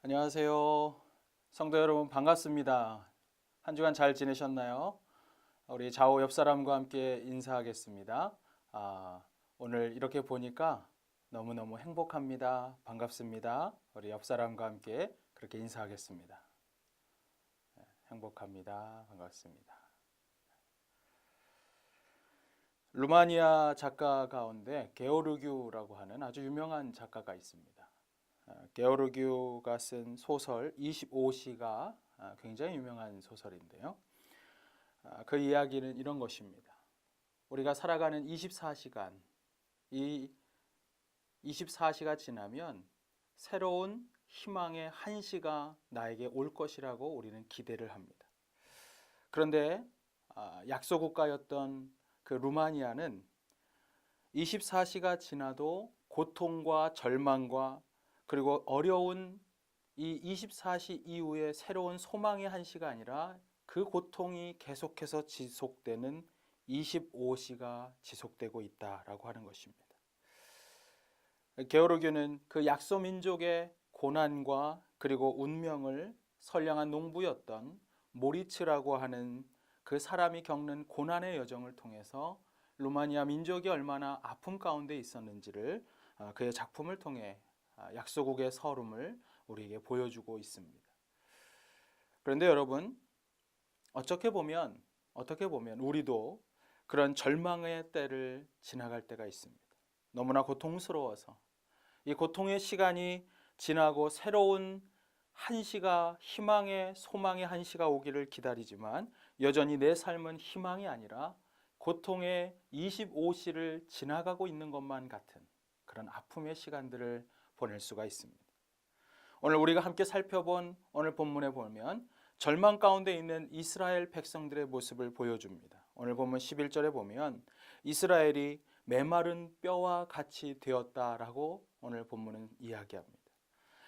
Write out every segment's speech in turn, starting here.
안녕하세요. 성도 여러분 반갑습니다. 한 주간 잘 지내셨나요? 우리 좌우 옆 사람과 함께 인사하겠습니다. 오늘 이렇게 보니까 너무너무 행복합니다. 반갑습니다. 우리 옆 사람과 함께 그렇게 인사하겠습니다. 행복합니다. 반갑습니다. 루마니아 작가 가운데 게오르규라고 하는 아주 유명한 작가가 있습니다. 게오르규가 쓴 소설 25시가 굉장히 유명한 소설인데요. 그 이야기는 이런 것입니다. 우리가 살아가는 24시간, 이 24시가 지나면 새로운 희망의 한시가 나에게 올 것이라고 우리는 기대를 합니다. 그런데 약소국가였던 그 루마니아는 24시가 지나도 고통과 절망과 그리고 어려운 이 24시 이후에 새로운 소망의 한시가 아니라 그 고통이 계속해서 지속되는 25시가 지속되고 있다라고 하는 것입니다. 게오르규는 그 약소민족의 고난과 그리고 운명을 선량한 농부였던 모리츠라고 하는 그 사람이 겪는 고난의 여정을 통해서 루마니아 민족이 얼마나 아픔 가운데 있었는지를 그의 작품을 통해 약소국의 서름을 우리에게 보여주고 있습니다. 그런데 여러분, 어떻게 보면 우리도 그런 절망의 때를 지나갈 때가 있습니다. 너무나 고통스러워서 이 고통의 시간이 지나고 새로운 한시가, 희망의 소망의 한시가 오기를 기다리지만 여전히 내 삶은 희망이 아니라 고통의 25시를 지나가고 있는 것만 같은 그런 아픔의 시간들을 보낼 수가 있습니다. 오늘 우리가 함께 살펴본 오늘 본문에 보면 절망 가운데 있는 이스라엘 백성들의 모습을 보여줍니다. 오늘 본문 11절에 보면 이스라엘이 메마른 뼈와 같이 되었다라고 오늘 본문은 이야기합니다.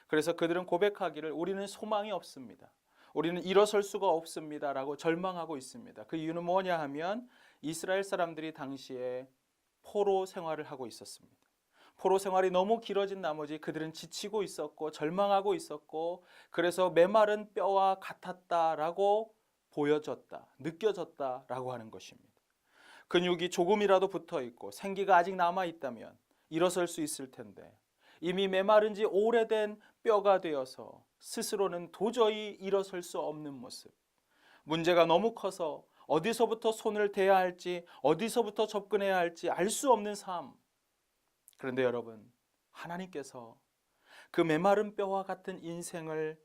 그래서 그들은 고백하기를 우리는 소망이 없습니다. 우리는 일어설 수가 없습니다라고 절망하고 있습니다. 그 이유는 뭐냐 하면 이스라엘 사람들이 당시에 포로 생활을 하고 있었습니다. 포로 생활이 너무 길어진 나머지 그들은 지치고 있었고 절망하고 있었고 그래서 메마른 뼈와 같았다라고 보여졌다, 느껴졌다라고 하는 것입니다. 근육이 조금이라도 붙어 있고 생기가 아직 남아 있다면 일어설 수 있을 텐데 이미 메마른 지 오래된 뼈가 되어서 스스로는 도저히 일어설 수 없는 모습. 문제가 너무 커서 어디서부터 손을 대야 할지 어디서부터 접근해야 할지 알 수 없는 삶. 그런데 여러분, 하나님께서 그 메마른 뼈와 같은 인생을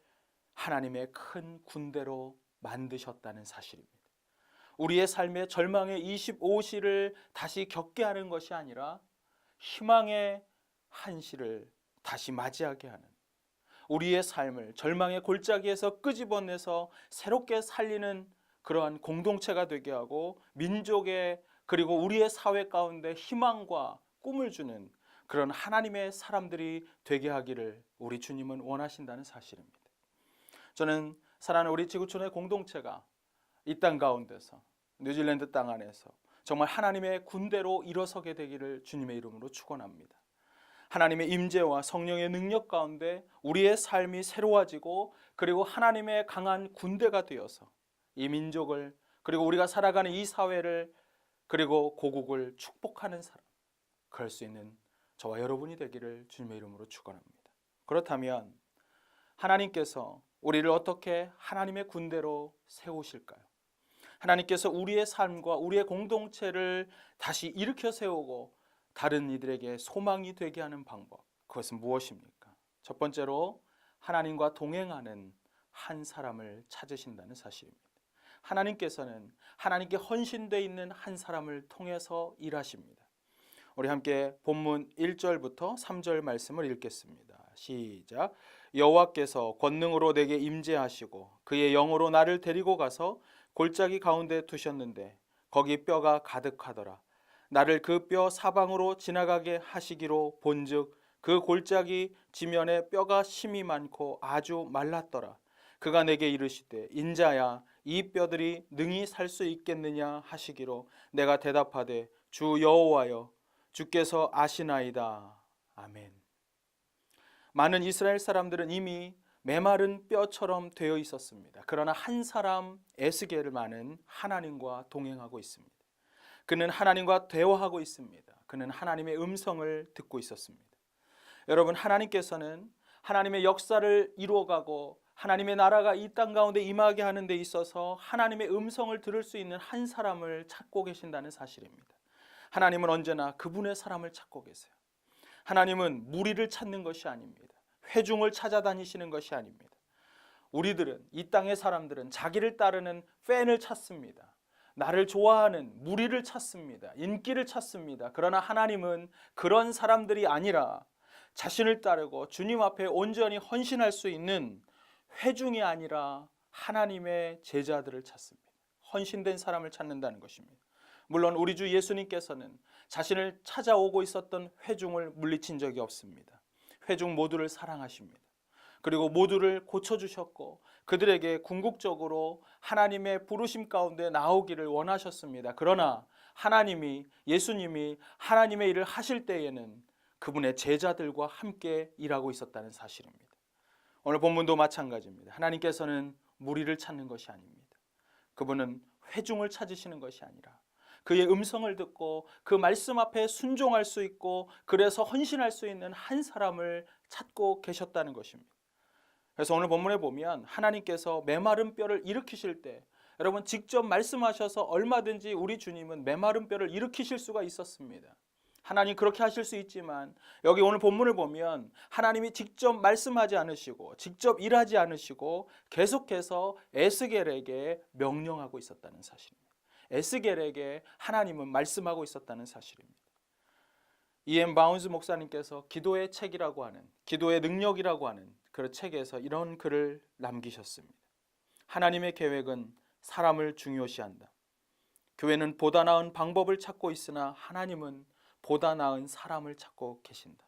하나님의 큰 군대로 만드셨다는 사실입니다. 우리의 삶의 절망의 25시를 다시 겪게 하는 것이 아니라 희망의 한시를 다시 맞이하게 하는, 우리의 삶을 절망의 골짜기에서 끄집어내서 새롭게 살리는 그러한 공동체가 되게 하고 민족의 그리고 우리의 사회 가운데 희망과 꿈을 주는 그런 하나님의 사람들이 되게 하기를 우리 주님은 원하신다는 사실입니다. 저는 사랑하는 우리 지구촌의 공동체가 이 땅 가운데서 뉴질랜드 땅 안에서 정말 하나님의 군대로 일어서게 되기를 주님의 이름으로 축원합니다. 하나님의 임재와 성령의 능력 가운데 우리의 삶이 새로워지고 그리고 하나님의 강한 군대가 되어서 이 민족을 그리고 우리가 살아가는 이 사회를 그리고 고국을 축복하는 사람, 그럴 수 있는 저와 여러분이 되기를 주님의 이름으로 축원합니다. 그렇다면 하나님께서 우리를 어떻게 하나님의 군대로 세우실까요? 하나님께서 우리의 삶과 우리의 공동체를 다시 일으켜 세우고 다른 이들에게 소망이 되게 하는 방법, 그것은 무엇입니까? 첫 번째로 하나님과 동행하는 한 사람을 찾으신다는 사실입니다. 하나님께서는 하나님께 헌신되어 있는 한 사람을 통해서 일하십니다. 우리 함께 본문 1절부터 3절 말씀을 읽겠습니다. 시작. 여호와께서 권능으로 내게 임재하시고 그의 영으로 나를 데리고 가서 골짜기 가운데 두셨는데 거기 뼈가 가득하더라. 나를 그 뼈 사방으로 지나가게 하시기로 본즉 그 골짜기 지면에 뼈가 심이 많고 아주 말랐더라. 그가 내게 이르시되 인자야 이 뼈들이 능히 살 수 있겠느냐 하시기로 내가 대답하되 주 여호와여 주께서 아시나이다. 아멘. 많은 이스라엘 사람들은 이미 메마른 뼈처럼 되어 있었습니다. 그러나 한 사람 에스겔만은 하나님과 동행하고 있습니다. 그는 하나님과 대화하고 있습니다. 그는 하나님의 음성을 듣고 있었습니다. 여러분, 하나님께서는 하나님의 역사를 이루어가고 하나님의 나라가 이 땅 가운데 임하게 하는 데 있어서 하나님의 음성을 들을 수 있는 한 사람을 찾고 계신다는 사실입니다. 하나님은 언제나 그분의 사람을 찾고 계세요. 하나님은 무리를 찾는 것이 아닙니다. 회중을 찾아다니시는 것이 아닙니다. 우리들은, 이 땅의 사람들은 자기를 따르는 팬을 찾습니다. 나를 좋아하는 무리를 찾습니다. 인기를 찾습니다. 그러나 하나님은 그런 사람들이 아니라 자신을 따르고 주님 앞에 온전히 헌신할 수 있는 회중이 아니라 하나님의 제자들을 찾습니다. 헌신된 사람을 찾는다는 것입니다. 물론 우리 주 예수님께서는 자신을 찾아오고 있었던 회중을 물리친 적이 없습니다. 회중 모두를 사랑하십니다. 그리고 모두를 고쳐주셨고 그들에게 궁극적으로 하나님의 부르심 가운데 나오기를 원하셨습니다. 그러나 하나님이, 예수님이 하나님의 일을 하실 때에는 그분의 제자들과 함께 일하고 있었다는 사실입니다. 오늘 본문도 마찬가지입니다. 하나님께서는 무리를 찾는 것이 아닙니다. 그분은 회중을 찾으시는 것이 아니라 그의 음성을 듣고 그 말씀 앞에 순종할 수 있고 그래서 헌신할 수 있는 한 사람을 찾고 계셨다는 것입니다. 그래서 오늘 본문에 보면 하나님께서 메마른 뼈를 일으키실 때, 여러분, 직접 말씀하셔서 얼마든지 우리 주님은 메마른 뼈를 일으키실 수가 있었습니다. 하나님 그렇게 하실 수 있지만 여기 오늘 본문을 보면 하나님이 직접 말씀하지 않으시고 직접 일하지 않으시고 계속해서 에스겔에게 명령하고 있었다는 사실입니다. 에스겔에게 하나님은 말씀하고 있었다는 사실입니다. E.M. 바운스 목사님께서 기도의 책이라고 하는, 기도의 능력이라고 하는 그 책에서 이런 글을 남기셨습니다. 하나님의 계획은 사람을 중요시한다. 교회는 보다 나은 방법을 찾고 있으나 하나님은 보다 나은 사람을 찾고 계신다.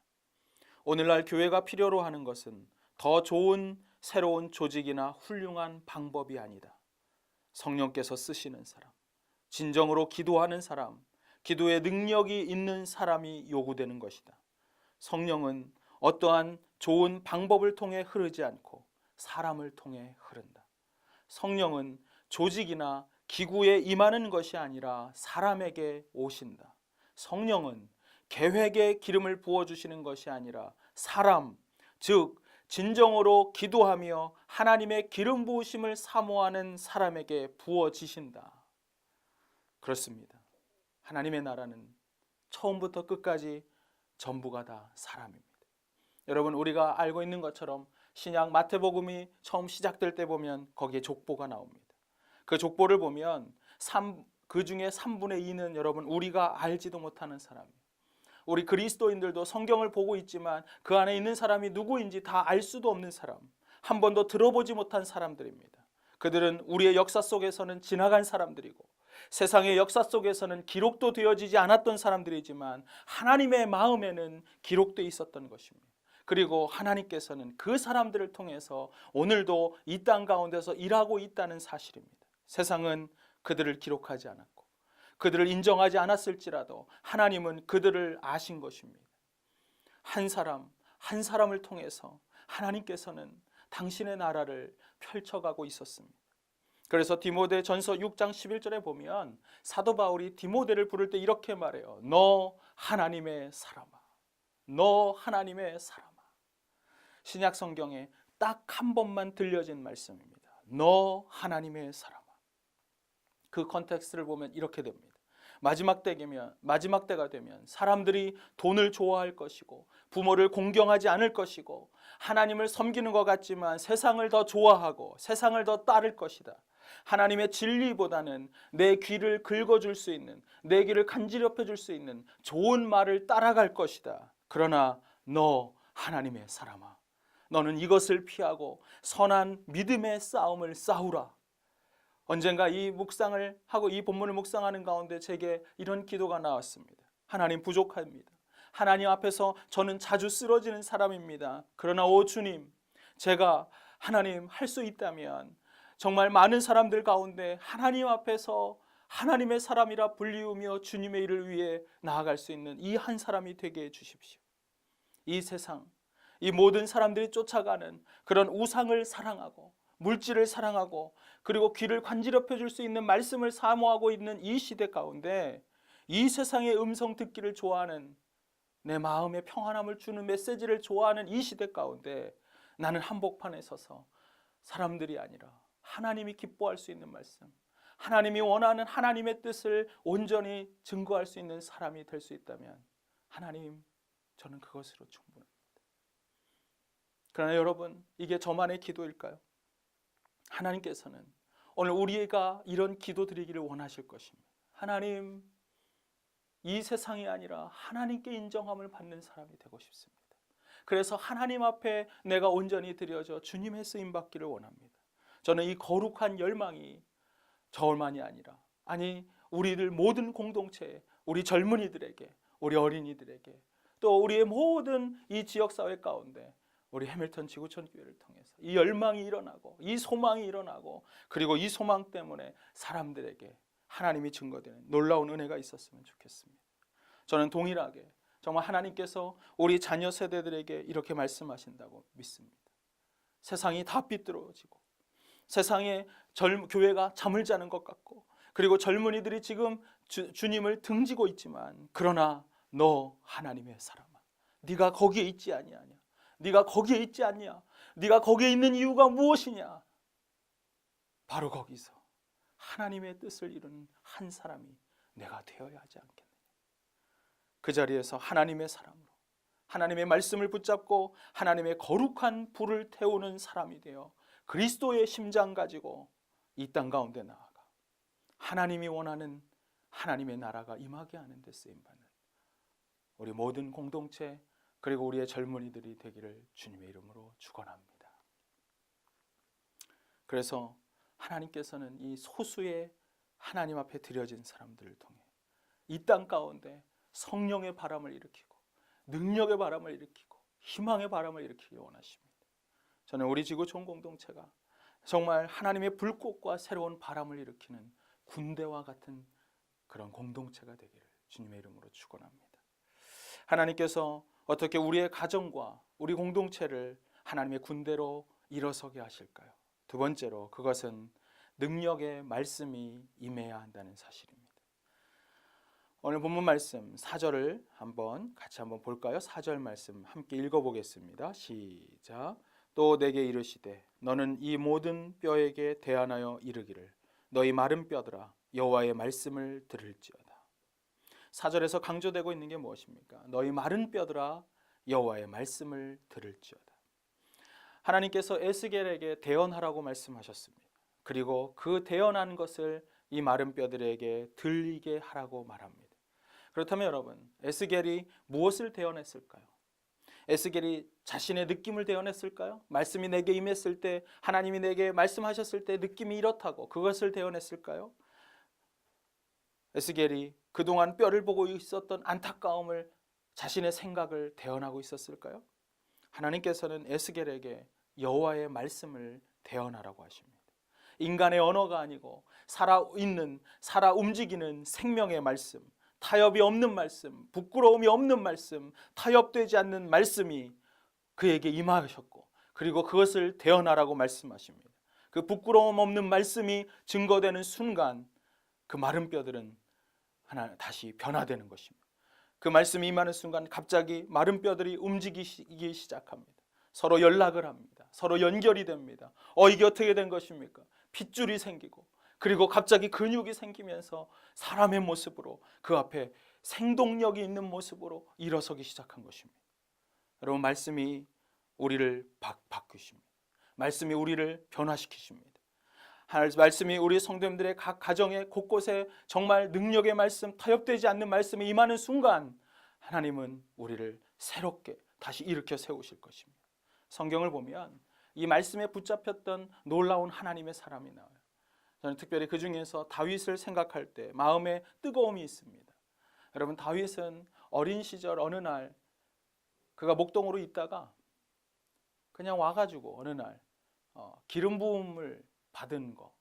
오늘날 교회가 필요로 하는 것은 더 좋은 새로운 조직이나 훌륭한 방법이 아니다. 성령께서 쓰시는 사람, 진정으로 기도하는 사람, 기도의 능력이 있는 사람이 요구되는 것이다. 성령은 어떠한 좋은 방법을 통해 흐르지 않고 사람을 통해 흐른다. 성령은 조직이나 기구에 임하는 것이 아니라 사람에게 오신다. 성령은 계획에 기름을 부어주시는 것이 아니라 사람, 즉 진정으로 기도하며 하나님의 기름 부으심을 사모하는 사람에게 부어지신다. 그렇습니다. 하나님의 나라는 처음부터 끝까지 전부가 다 사람입니다. 여러분, 우리가 알고 있는 것처럼 신약 마태복음이 처음 시작될 때 보면 거기에 족보가 나옵니다. 그 족보를 보면 그 중에 3분의 2는 여러분 우리가 알지도 못하는 사람이에요. 우리 그리스도인들도 성경을 보고 있지만 그 안에 있는 사람이 누구인지 다 알 수도 없는 사람, 한 번도 들어보지 못한 사람들입니다. 그들은 우리의 역사 속에서는 지나간 사람들이고 세상의 역사 속에서는 기록도 되어지지 않았던 사람들이지만 하나님의 마음에는 기록되어 있었던 것입니다. 그리고 하나님께서는 그 사람들을 통해서 오늘도 이 땅 가운데서 일하고 있다는 사실입니다. 세상은 그들을 기록하지 않았고 그들을 인정하지 않았을지라도 하나님은 그들을 아신 것입니다. 한 사람 한 사람을 통해서 하나님께서는 당신의 나라를 펼쳐가고 있었습니다. 그래서 디모데 전서 6장 11절에 보면 사도 바울이 디모데를 부를 때 이렇게 말해요. 너 하나님의 사람아, 너 하나님의 사람아. 신약 성경에 딱 한 번만 들려진 말씀입니다. 너 하나님의 사람아. 그 컨텍스트를 보면 이렇게 됩니다. 마지막 때가 되면 사람들이 돈을 좋아할 것이고 부모를 공경하지 않을 것이고 하나님을 섬기는 것 같지만 세상을 더 좋아하고 세상을 더 따를 것이다. 하나님의 진리보다는 내 귀를 긁어줄 수 있는, 내 귀를 간지럽혀 줄 수 있는 좋은 말을 따라갈 것이다. 그러나 너 하나님의 사람아, 너는 이것을 피하고 선한 믿음의 싸움을 싸우라. 언젠가 이 묵상을 하고 이 본문을 묵상하는 가운데 제게 이런 기도가 나왔습니다. 하나님, 부족합니다. 하나님 앞에서 저는 자주 쓰러지는 사람입니다. 그러나 오 주님, 제가 하나님 할 수 있다면 정말 많은 사람들 가운데 하나님 앞에서 하나님의 사람이라 불리우며 주님의 일을 위해 나아갈 수 있는 이 한 사람이 되게 해 주십시오. 이 세상, 이 모든 사람들이 쫓아가는 그런 우상을 사랑하고 물질을 사랑하고 그리고 귀를 간지럽혀 줄 수 있는 말씀을 사모하고 있는 이 시대 가운데 이 세상의 음성 듣기를 좋아하는, 내 마음에 평안함을 주는 메시지를 좋아하는 이 시대 가운데 나는 한복판에 서서 사람들이 아니라 하나님이 기뻐할 수 있는 말씀, 하나님이 원하는 하나님의 뜻을 온전히 증거할 수 있는 사람이 될 수 있다면 하나님, 저는 그것으로 충분합니다. 그러나 여러분, 이게 저만의 기도일까요? 하나님께서는 오늘 우리가 이런 기도 드리기를 원하실 것입니다. 하나님, 이 세상이 아니라 하나님께 인정함을 받는 사람이 되고 싶습니다. 그래서 하나님 앞에 내가 온전히 드려져 주님의 쓰임 받기를 원합니다. 저는 이 거룩한 열망이 저만이 아니라, 아니 우리들 모든 공동체에, 우리 젊은이들에게, 우리 어린이들에게, 또 우리의 모든 이 지역사회 가운데 우리 해밀턴 지구촌 교회를 통해서 이 열망이 일어나고 이 소망이 일어나고, 그리고 이 소망 때문에 사람들에게 하나님이 증거되는 놀라운 은혜가 있었으면 좋겠습니다. 저는 동일하게 정말 하나님께서 우리 자녀 세대들에게 이렇게 말씀하신다고 믿습니다. 세상이 다 삐뚤어지고 세상에 교회가 잠을 자는 것 같고, 그리고 젊은이들이 지금 주님을 등지고 있지만, 그러나 너 하나님의 사람아, 네가 거기에 있지 아니하냐? 네가 거기에 있지 않냐? 네가 거기에 있는 이유가 무엇이냐? 바로 거기서 하나님의 뜻을 이루는 한 사람이 내가 되어야 하지 않겠느냐? 그 자리에서 하나님의 사람으로 하나님의 말씀을 붙잡고 하나님의 거룩한 불을 태우는 사람이 되어 그리스도의 심장 가지고 이 땅 가운데 나아가 하나님이 원하는 하나님의 나라가 임하게 하는 데 쓰임받는 우리 모든 공동체, 그리고 우리의 젊은이들이 되기를 주님의 이름으로 축원합니다. 그래서 하나님께서는 이 소수의 하나님 앞에 드려진 사람들을 통해 이 땅 가운데 성령의 바람을 일으키고 능력의 바람을 일으키고 희망의 바람을 일으키기 원하십니다. 저는 우리 지구촌 공동체가 정말 하나님의 불꽃과 새로운 바람을 일으키는 군대와 같은 그런 공동체가 되기를 주님의 이름으로 축원합니다. 하나님께서 어떻게 우리의 가정과 우리 공동체를 하나님의 군대로 일어서게 하실까요? 두 번째로, 그것은 능력의 말씀이 임해야 한다는 사실입니다. 오늘 본문 말씀 4절을 같이 한번 볼까요? 4절 말씀 함께 읽어보겠습니다. 시작. 또 내게 이르시되 너는 이 모든 뼈에게 대안하여 이르기를 너희 마른 뼈들아 여호와의 말씀을 들을지어다. 4절에서 강조되고 있는 게 무엇입니까? 너희 마른 뼈들아 여호와의 말씀을 들을지어다. 하나님께서 에스겔에게 대언하라고 말씀하셨습니다. 그리고 그 대언한 것을 이 마른 뼈들에게 들리게 하라고 말합니다. 그렇다면 여러분, 에스겔이 무엇을 대언했을까요? 에스겔이 자신의 느낌을 대언했을까요? 말씀이 내게 임했을 때, 하나님이 내게 말씀하셨을 때 느낌이 이렇다고 그것을 대언했을까요? 에스겔이 그동안 뼈를 보고 있었던 안타까움을, 자신의 생각을 대언하고 있었을까요? 하나님께서는 에스겔에게 여호와의 말씀을 대언하라고 하십니다. 인간의 언어가 아니고 살아있는, 살아 움직이는 생명의 말씀, 타협이 없는 말씀, 부끄러움이 없는 말씀, 타협되지 않는 말씀이 그에게 임하셨고, 그리고 그것을 대언하라고 말씀하십니다. 그 부끄러움 없는 말씀이 증거되는 순간 그 마른 뼈들은 다시 변화되는 것입니다. 그 말씀이 임하는 순간 갑자기 마른 뼈들이 움직이기 시작합니다. 서로 연락을 합니다. 서로 연결이 됩니다. 이게 어떻게 된 것입니까? 핏줄이 생기고, 그리고 갑자기 근육이 생기면서 사람의 모습으로, 그 앞에 생동력이 있는 모습으로 일어서기 시작한 것입니다. 여러분, 말씀이 우리를 바꾸십니다. 말씀이 우리를 변화시키십니다. 말씀이 우리 성도님들의 각 가정의 곳곳에 정말 능력의 말씀, 타협되지 않는 말씀이 임하는 순간 하나님은 우리를 새롭게 다시 일으켜 세우실 것입니다. 성경을 보면 이 말씀에 붙잡혔던 놀라운 하나님의 사람이 나와요. 저는 특별히 그 중에서 다윗을 생각할 때 마음에 뜨거움이 있습니다. 여러분, 다윗은 어린 시절 어느 날 그가 목동으로 있다가 그냥 와가지고 어느 날 기름 부음을 받은 거,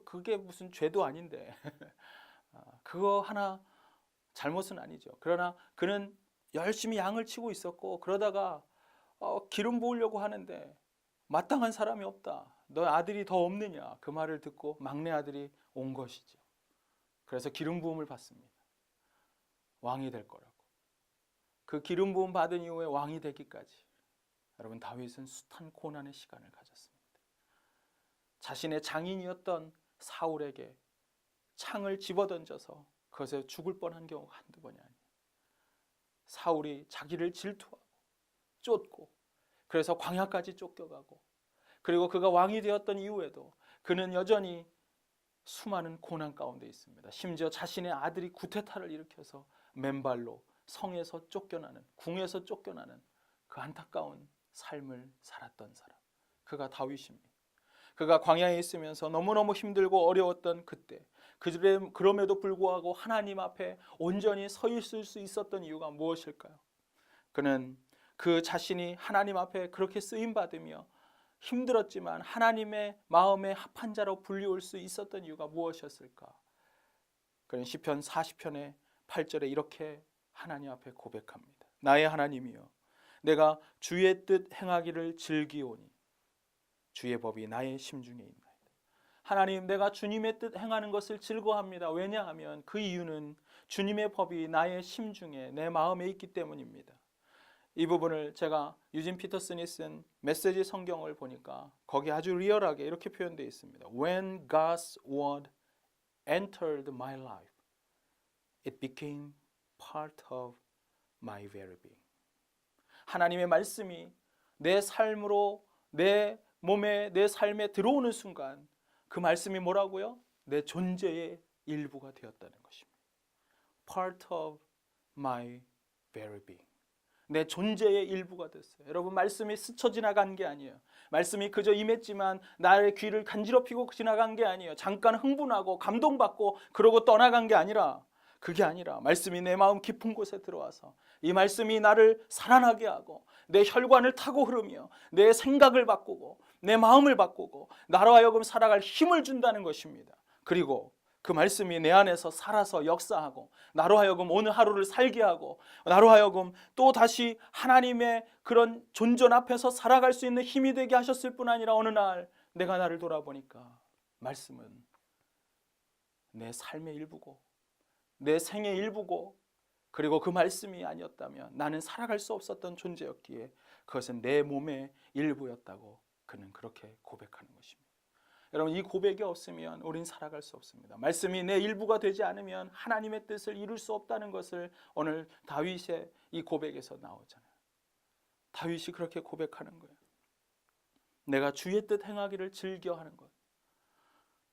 그게 무슨 죄도 아닌데 그거 하나 잘못은 아니죠. 그러나 그는 열심히 양을 치고 있었고, 그러다가 기름 부으려고 하는데 마땅한 사람이 없다. 너 아들이 더 없느냐? 그 말을 듣고 막내 아들이 온 것이죠. 그래서 기름 부음을 받습니다. 왕이 될 거라고. 그 기름 부음 받은 이후에 왕이 되기까지 여러분, 다윗은 숱한 고난의 시간을 가졌습니다. 자신의 장인이었던 사울에게 창을 집어던져서 그것에 죽을 뻔한 경우가 한두 번이 아니에요. 사울이 자기를 질투하고 쫓고, 그래서 광야까지 쫓겨가고, 그리고 그가 왕이 되었던 이후에도 그는 여전히 수많은 고난 가운데 있습니다. 심지어 자신의 아들이 구테타를 일으켜서 맨발로 성에서 쫓겨나는, 궁에서 쫓겨나는 그 안타까운 삶을 살았던 사람, 그가 다윗입니다. 그가 광야에 있으면서 너무너무 힘들고 어려웠던 그때, 그럼에도 불구하고 하나님 앞에 온전히 서 있을 수 있었던 이유가 무엇일까요? 그는 그 자신이 하나님 앞에 그렇게 쓰임받으며 힘들었지만 하나님의 마음에 합한 자로 불리울 수 있었던 이유가 무엇이었을까? 그는 시편 40편의 8절에 이렇게 하나님 앞에 고백합니다. 나의 하나님이여, 내가 주의 뜻 행하기를 즐기오니 주의 법이 나의 심중에 있나이다. 하나님, 내가 주님의 뜻 행하는 것을 즐거워합니다. 왜냐하면 그 이유는 주님의 법이 나의 심중에, 내 마음에 있기 때문입니다. 이 부분을 제가 유진 피터슨이 쓴 메시지 성경을 보니까 거기 아주 리얼하게 이렇게 표현되어 있습니다. When God's word entered my life, it became part of my very being. 하나님의 말씀이 내 삶으로, 내 몸에, 내 삶에 들어오는 순간 그 말씀이 뭐라고요? 내 존재의 일부가 되었다는 것입니다. Part of my very being. 내 존재의 일부가 됐어요. 여러분, 말씀이 스쳐 지나간 게 아니에요. 말씀이 그저 임했지만 나의 귀를 간지럽히고 지나간 게 아니에요. 잠깐 흥분하고 감동받고 그러고 떠나간 게 아니라, 그게 아니라 말씀이 내 마음 깊은 곳에 들어와서 이 말씀이 나를 살아나게 하고 내 혈관을 타고 흐르며 내 생각을 바꾸고 내 마음을 바꾸고 나로 하여금 살아갈 힘을 준다는 것입니다. 그리고 그 말씀이 내 안에서 살아서 역사하고 나로 하여금 오늘 하루를 살게 하고 나로 하여금 또 다시 하나님의 그런 존전 앞에서 살아갈 수 있는 힘이 되게 하셨을 뿐 아니라, 어느 날 내가 나를 돌아보니까 말씀은 내 삶의 일부고 내 생의 일부고, 그리고 그 말씀이 아니었다면 나는 살아갈 수 없었던 존재였기에 그것은 내 몸의 일부였다고 그는 그렇게 고백하는 것입니다. 여러분, 이 고백이 없으면 우린 살아갈 수 없습니다. 말씀이 내 일부가 되지 않으면 하나님의 뜻을 이룰 수 없다는 것을 오늘 다윗의 이 고백에서 나오잖아요. 다윗이 그렇게 고백하는 거예요. 내가 주의 뜻 행하기를 즐겨하는 것,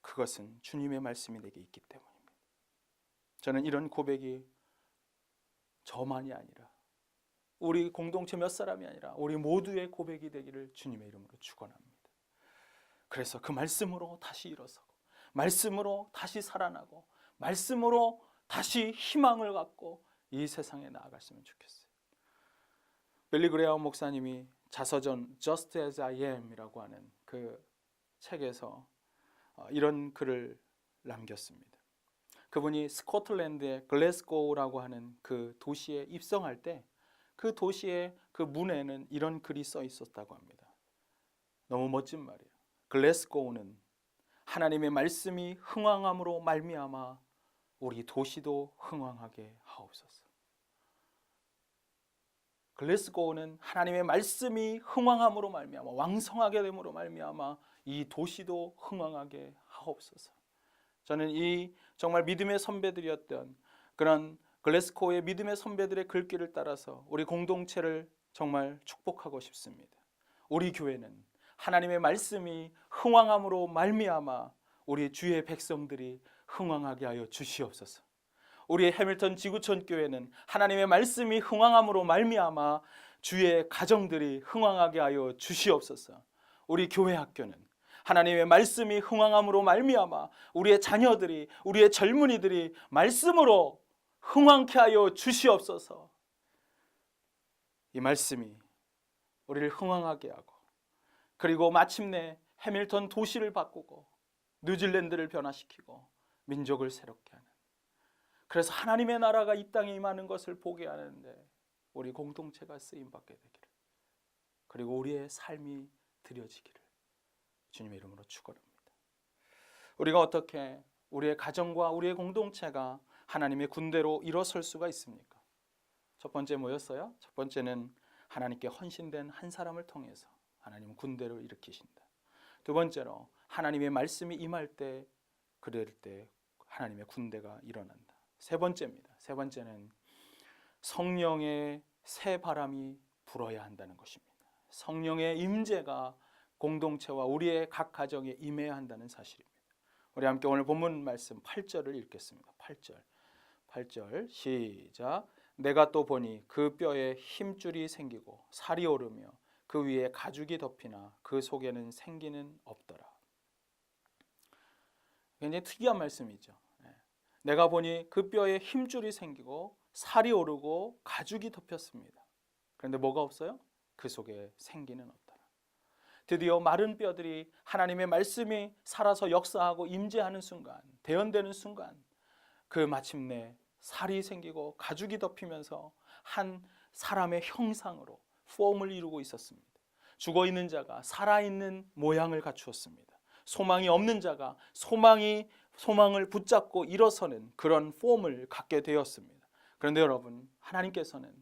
그것은 주님의 말씀이 내게 있기 때문입니다. 저는 이런 고백이 저만이 아니라, 우리 공동체 몇 사람이 아니라 우리 모두의 고백이 되기를 주님의 이름으로 축원합니다. 그래서 그 말씀으로 다시 일어서고, 말씀으로 다시 살아나고, 말씀으로 다시 희망을 갖고 이 세상에 나아갔으면 좋겠어요. 빌리 그레이엄 목사님이 자서전 Just as I am 이라고 하는 그 책에서 이런 글을 남겼습니다. 그분이 스코틀랜드의 글래스고우라고 하는 그 도시에 입성할 때 그 도시의 그 문에는 이런 글이 써 있었다고 합니다. 너무 멋진 말이에요. 글래스고우는 하나님의 말씀이 흥왕함으로 말미암아 우리 도시도 흥왕하게 하옵소서. 글래스고우는 하나님의 말씀이 흥왕함으로 말미암아, 왕성하게 됨으로 말미암아 이 도시도 흥왕하게 하옵소서. 저는 이 정말 믿음의 선배들이었던 그런 글래스고우의 믿음의 선배들의 글귀를 따라서 우리 공동체를 정말 축복하고 싶습니다. 우리 교회는 하나님의 말씀이 흥왕함으로 말미암아 우리 주의 백성들이 흥왕하게 하여 주시옵소서. 우리 해밀턴 지구촌 교회는 하나님의 말씀이 흥왕함으로 말미암아 주의 가정들이 흥왕하게 하여 주시옵소서. 우리 교회 학교는 하나님의 말씀이 흥왕함으로 말미암아 우리의 자녀들이, 우리의 젊은이들이 말씀으로 흥왕케 하여 주시옵소서. 이 말씀이 우리를 흥왕하게 하고, 그리고 마침내 해밀턴 도시를 바꾸고 뉴질랜드를 변화시키고 민족을 새롭게 하는, 그래서 하나님의 나라가 이 땅에 임하는 것을 보게 하는데 우리 공동체가 쓰임받게 되기를, 우리 교회 학교가 쓰임받게 되기를, 우리 자녀들이, 우리 젊은이들이 말씀으로 흥왕케 하여 주시옵소서. 그리고 우리의 삶이 드려지기를 주님의 이름으로 축원합니다. 우리가 어떻게 우리의 가정과 우리의 공동체가 하나님의 군대로 일어설 수가 있습니까? 첫 번째 뭐였어요? 첫 번째는 하나님께 헌신된 한 사람을 통해서 하나님은 군대를 일으키신다. 두 번째로 하나님의 말씀이 임할 때, 그럴 때 하나님의 군대가 일어난다. 세 번째입니다. 세 번째는 성령의 새 바람이 불어야 한다는 것입니다. 성령의 임재가 공동체와 우리의 각 가정에 임해야 한다는 사실입니다. 우리 함께 오늘 본문 말씀 8절을 읽겠습니다. 8절 시작. 내가 또 보니 그 뼈에 힘줄이 생기고 살이 오르며 그 위에 가죽이 덮이나 그 속에는 생기는 없더라. 굉장히 특이한 말씀이죠. 내가 보니 그 뼈에 힘줄이 생기고 살이 오르고 가죽이 덮였습니다. 그런데 뭐가 없어요? 그 속에 생기는 없더라. 드디어 마른 뼈들이 하나님의 말씀이 살아서 역사하고 임재하는 순간, 대언되는 순간, 그 마침내 살이 생기고 가죽이 덮이면서 한 사람의 형상으로 폼을 이루고 있었습니다. 죽어있는 자가 살아있는 모양을 갖추었습니다. 소망이 없는 자가 소망을 붙잡고 일어서는 그런 폼을 갖게 되었습니다. 그런데 여러분, 하나님께서는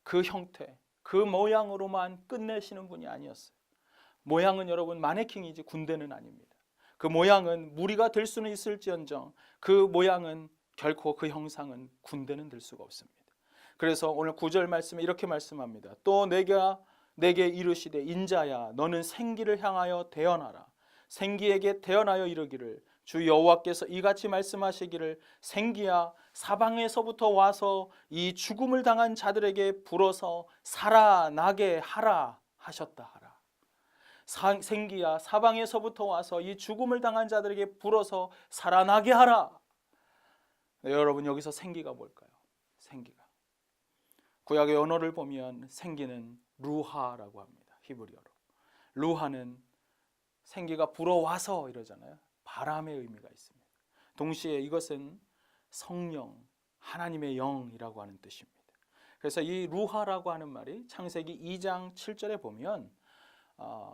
그 형태, 그 모양으로만 끝내시는 분이 아니었어요. 모양은 여러분 마네킹이지 군대는 아닙니다. 그 모양은 무리가 될 수는 있을지언정 그 모양은 결코 그 형상은 군대는 될 수가 없습니다. 그래서 오늘 9절 말씀에 이렇게 말씀합니다. 또 내게 이르시되 인자야 너는 생기를 향하여 대언하라. 생기에게 대언하여 이르기를 주 여호와께서 이같이 말씀하시기를 생기야 사방에서부터 와서 이 죽음을 당한 자들에게 불어서 살아나게 하라 하셨다 하라. 생기야 사방에서부터 와서 이 죽음을 당한 자들에게 불어서 살아나게 하라. 네, 여러분 여기서 생기가 뭘까요? 생기가 구약의 언어를 보면 생기는 루하라고 합니다. 히브리어로. 루하는 생기가 불어와서 이러잖아요. 바람의 의미가 있습니다. 동시에 이것은 성령, 하나님의 영이라고 하는 뜻입니다. 그래서 이 루하라고 하는 말이 창세기 2장 7절에 보면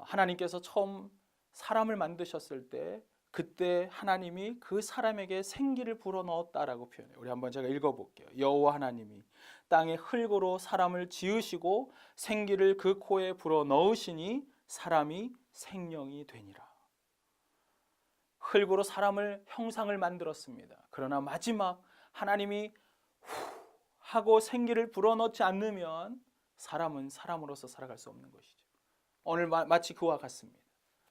하나님께서 처음 사람을 만드셨을 때 그때 하나님이 그 사람에게 생기를 불어넣었다라고 표현해요. 우리 한번 제가 읽어볼게요. 여호와 하나님이 땅의 흙으로 사람을 지으시고 생기를 그 코에 불어넣으시니 사람이 생명이 되니라. 흙으로 사람을 형상을 만들었습니다. 그러나 마지막 하나님이 후 하고 생기를 불어넣지 않으면 사람은 사람으로서 살아갈 수 없는 것이죠. 오늘 마치 그와 같습니다.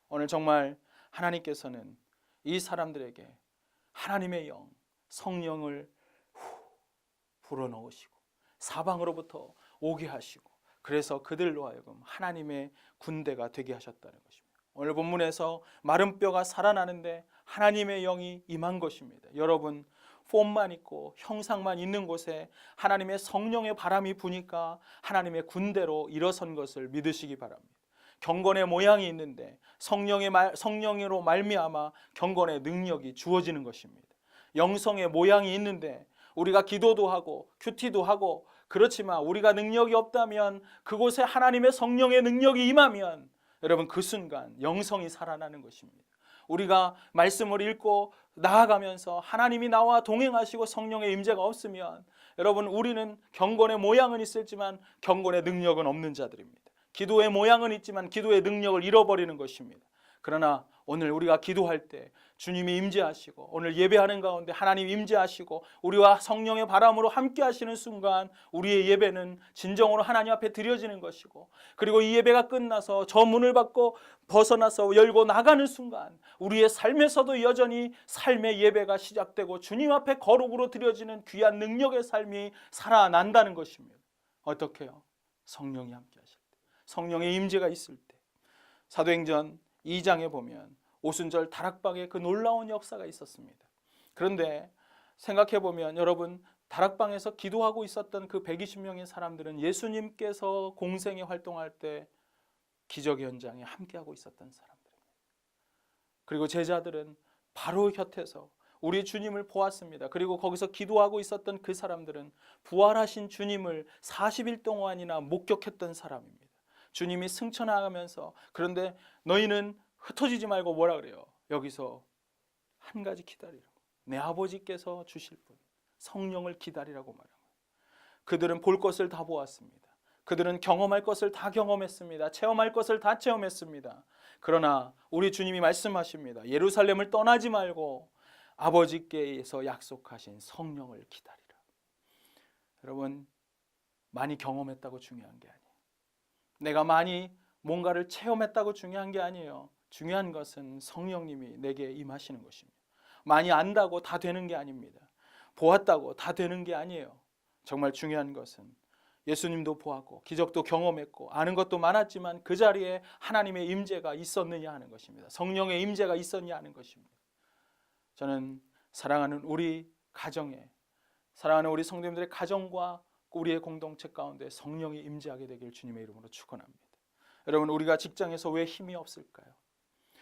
오늘 정말 하나님께서는 이 사람들에게 하나님의 영, 성령을 불어넣으시고 사방으로부터 오게 하시고 그래서 그들로 하여금 하나님의 군대가 되게 하셨다는 것입니다. 오늘 본문에서 마른 뼈가 살아나는데 하나님의 영이 임한 것입니다. 여러분 폼만 있고 형상만 있는 곳에 하나님의 성령의 바람이 부니까 하나님의 군대로 일어선 것을 믿으시기 바랍니다. 경건의 모양이 있는데 성령으로 말미암아 경건의 능력이 주어지는 것입니다. 영성의 모양이 있는데 우리가 기도도 하고 큐티도 하고 그렇지만 우리가 능력이 없다면 그곳에 하나님의 성령의 능력이 임하면 여러분 그 순간 영성이 살아나는 것입니다. 우리가 말씀을 읽고 나아가면서 하나님이 나와 동행하시고 성령의 임재가 없으면 여러분 우리는 경건의 모양은 있을지만 경건의 능력은 없는 자들입니다. 기도의 모양은 있지만 기도의 능력을 잃어버리는 것입니다. 그러나 오늘 우리가 기도할 때 주님이 임재하시고 오늘 예배하는 가운데 하나님 임재하시고 우리와 성령의 바람으로 함께 하시는 순간 우리의 예배는 진정으로 하나님 앞에 드려지는 것이고 그리고 이 예배가 끝나서 저 문을 받고 벗어나서 열고 나가는 순간 우리의 삶에서도 여전히 삶의 예배가 시작되고 주님 앞에 거룩으로 드려지는 귀한 능력의 삶이 살아난다는 것입니다. 어떻게 해요? 성령이 함께 하실 때, 성령의 임재가 있을 때. 사도행전 2장에 보면 오순절 다락방에 그 놀라운 역사가 있었습니다. 그런데 생각해 보면 여러분 다락방에서 기도하고 있었던 그 120명의 사람들은 예수님께서 공생에 활동할 때 기적의 현장에 함께하고 있었던 사람들입니다. 그리고 제자들은 바로 곁에서 우리 주님을 보았습니다. 그리고 거기서 기도하고 있었던 그 사람들은 부활하신 주님을 40일 동안이나 목격했던 사람입니다. 주님이 승천하면서 그런데 너희는 흩어지지 말고 뭐라 그래요? 여기서 한 가지 기다리라고. 내 아버지께서 주실 분 성령을 기다리라고 말합니다. 그들은 볼 것을 다 보았습니다. 그들은 경험할 것을 다 경험했습니다. 체험할 것을 다 체험했습니다. 그러나 우리 주님이 말씀하십니다. 예루살렘을 떠나지 말고 아버지께서 약속하신 성령을 기다리라. 여러분, 많이 경험했다고 중요한 게 아니에요. 내가 많이 뭔가를 체험했다고 중요한 게 아니에요. 중요한 것은 성령님이 내게 임하시는 것입니다. 많이 안다고 다 되는 게 아닙니다. 보았다고 다 되는 게 아니에요. 정말 중요한 것은 예수님도 보았고 기적도 경험했고 아는 것도 많았지만 그 자리에 하나님의 임재가 있었느냐 하는 것입니다. 성령의 임재가 있었냐 하는 것입니다. 저는 사랑하는 우리 가정에, 사랑하는 우리 성도님들의 가정과 우리의 공동체 가운데 성령이 임재하게 되길 주님의 이름으로 축원합니다. 여러분, 우리가 직장에서 왜 힘이 없을까요?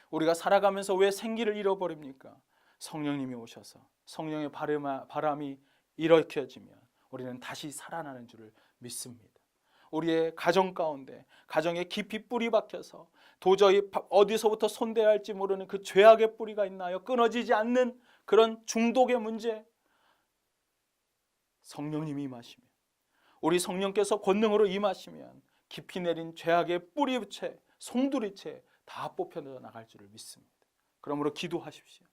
우리가 살아가면서 왜 생기를 잃어버립니까? 성령님이 오셔서 성령의 바람이 일으켜지면 우리는 다시 살아나는 줄을 믿습니다. 우리의 가정 가운데 가정에 깊이 뿌리 박혀서 도저히 어디서부터 손대야 할지 모르는 그 죄악의 뿌리가 있나요? 끊어지지 않는 그런 중독의 문제, 성령님이 임하시면, 우리 성령께서 권능으로 임하시면 깊이 내린 죄악의 뿌리채, 송두리채 다 뽑혀져 나갈 줄을 믿습니다. 그러므로 기도하십시오.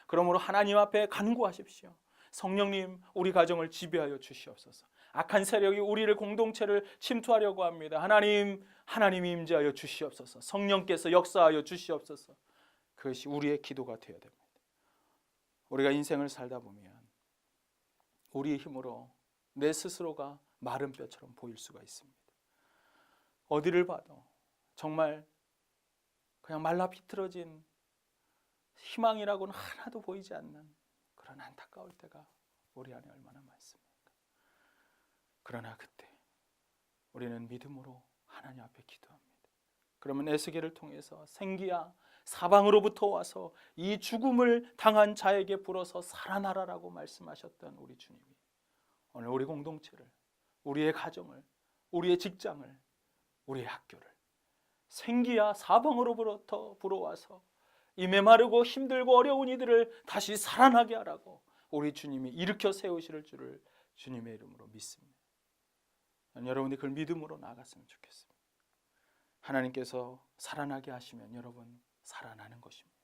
그러므로 하나님 앞에 간구하십시오. 성령님, 우리 가정을 지배하여 주시옵소서. 악한 세력이 우리를 공동체를 침투하려고 합니다. 하나님이 임재하여 주시옵소서. 성령께서 역사하여 주시옵소서. 그것이 우리의 기도가 되어야 됩니다. 우리가 인생을 살다 보면 우리의 힘으로 내 스스로가 마른 뼈처럼 보일 수가 있습니다. 어디를 봐도 정말 그냥 말라 비틀어진 희망이라고는 하나도 보이지 않는 그런 안타까울 때가 우리 안에 얼마나 많습니까? 그러나 그때 우리는 믿음으로 하나님 앞에 기도합니다. 그러면 에스겔을 통해서 생기야 사방으로부터 와서 이 죽음을 당한 자에게 불어서 살아나라라고 말씀하셨던 우리 주님이 오늘 우리 공동체를, 우리의 가정을, 우리의 직장을, 우리의 학교를 생기야 사방으로부터 불어와서 이 메마르고 힘들고 어려운 이들을 다시 살아나게 하라고 우리 주님이 일으켜 세우실 줄을 주님의 이름으로 믿습니다. 여러분이 그걸 믿음으로 나아갔으면 좋겠습니다. 하나님께서 살아나게 하시면 여러분 살아나는 것입니다.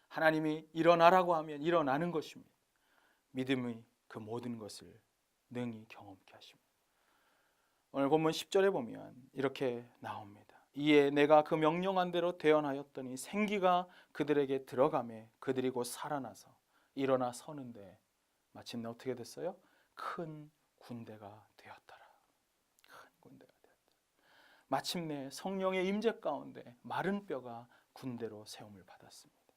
하나님이 일어나라고 하면 일어나는 것입니다. 믿음이 그 모든 것을 능히 경험케 하십니다. 오늘 본문 10절에 보면 이렇게 나옵니다. 이에 내가 그 명령한 대로 대언하였더니 생기가 그들에게 들어가매 그들이 곧 살아나서 일어나 서는데 마침내 어떻게 됐어요? 큰 군대가 되었더라. 큰 군대가 되었더라. 마침내 성령의 임재 가운데 마른 뼈가 군대로 세움을 받았습니다.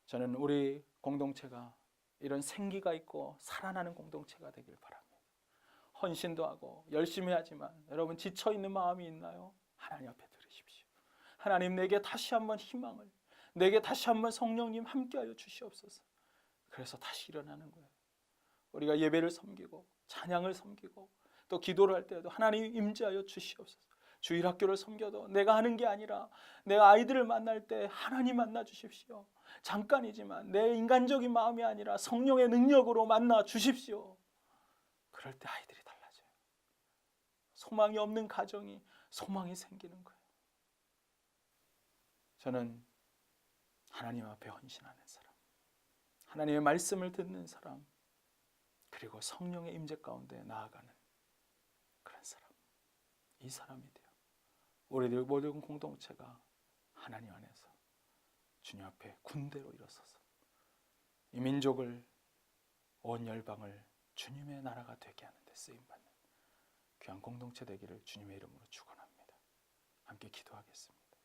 저는 우리 공동체가 이런 생기가 있고 살아나는 공동체가 되길 바랍니다. 헌신도 하고 열심히 하지만 여러분 지쳐있는 마음이 있나요? 하나님 앞에 들으십시오. 하나님, 내게 다시 한번 희망을, 내게 다시 한번 성령님 함께하여 주시옵소서. 그래서 다시 일어나는 거예요. 우리가 예배를 섬기고 찬양을 섬기고 또 기도를 할 때에도 하나님 임재하여 주시옵소서. 주일학교를 섬겨도 내가 하는 게 아니라 내가 아이들을 만날 때 하나님 만나 주십시오. 잠깐이지만 내 인간적인 마음이 아니라 성령의 능력으로 만나 주십시오. 그럴 때 아이들이 달라져요. 소망이 없는 가정이 소망이 생기는 거예요. 저는 하나님 앞에 헌신하는 사람, 하나님의 말씀을 듣는 사람, 그리고 성령의 임재 가운데 나아가는 그런 사람, 이 사람이 돼요. 우리들 모든 공동체가 하나님 안에서 주님 앞에 군대로 일어서서 이 민족을, 온 열방을 주님의 나라가 되게 하는 데 쓰임받는 귀한 공동체 되기를 주님의 이름으로 축원합니다. 함께 기도하겠습니다.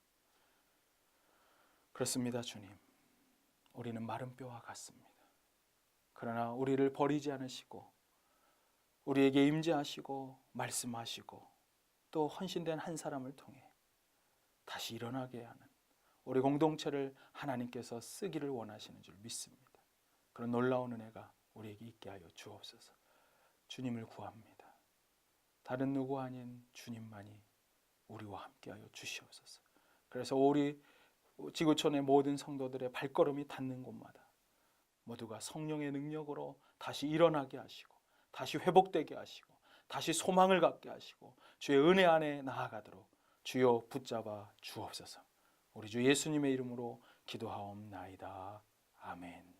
그렇습니다. 주님, 우리는 마른 뼈와 같습니다. 그러나 우리를 버리지 않으시고 우리에게 임재하시고 말씀하시고 또 헌신된 한 사람을 통해 다시 일어나게 하는 우리 공동체를 하나님께서 쓰기를 원하시는 줄 믿습니다. 그런 놀라운 은혜가 우리에게 있게 하여 주옵소서. 주님을 구합니다. 다른 누구 아닌 주님만이 우리와 함께하여 주시옵소서. 그래서 우리 지구촌의 모든 성도들의 발걸음이 닿는 곳마다 모두가 성령의 능력으로 다시 일어나게 하시고, 다시 회복되게 하시고, 다시 소망을 갖게 하시고, 주의 은혜 안에 나아가도록 주여 붙잡아 주옵소서. 우리 주 예수님의 이름으로 기도하옵나이다. 아멘.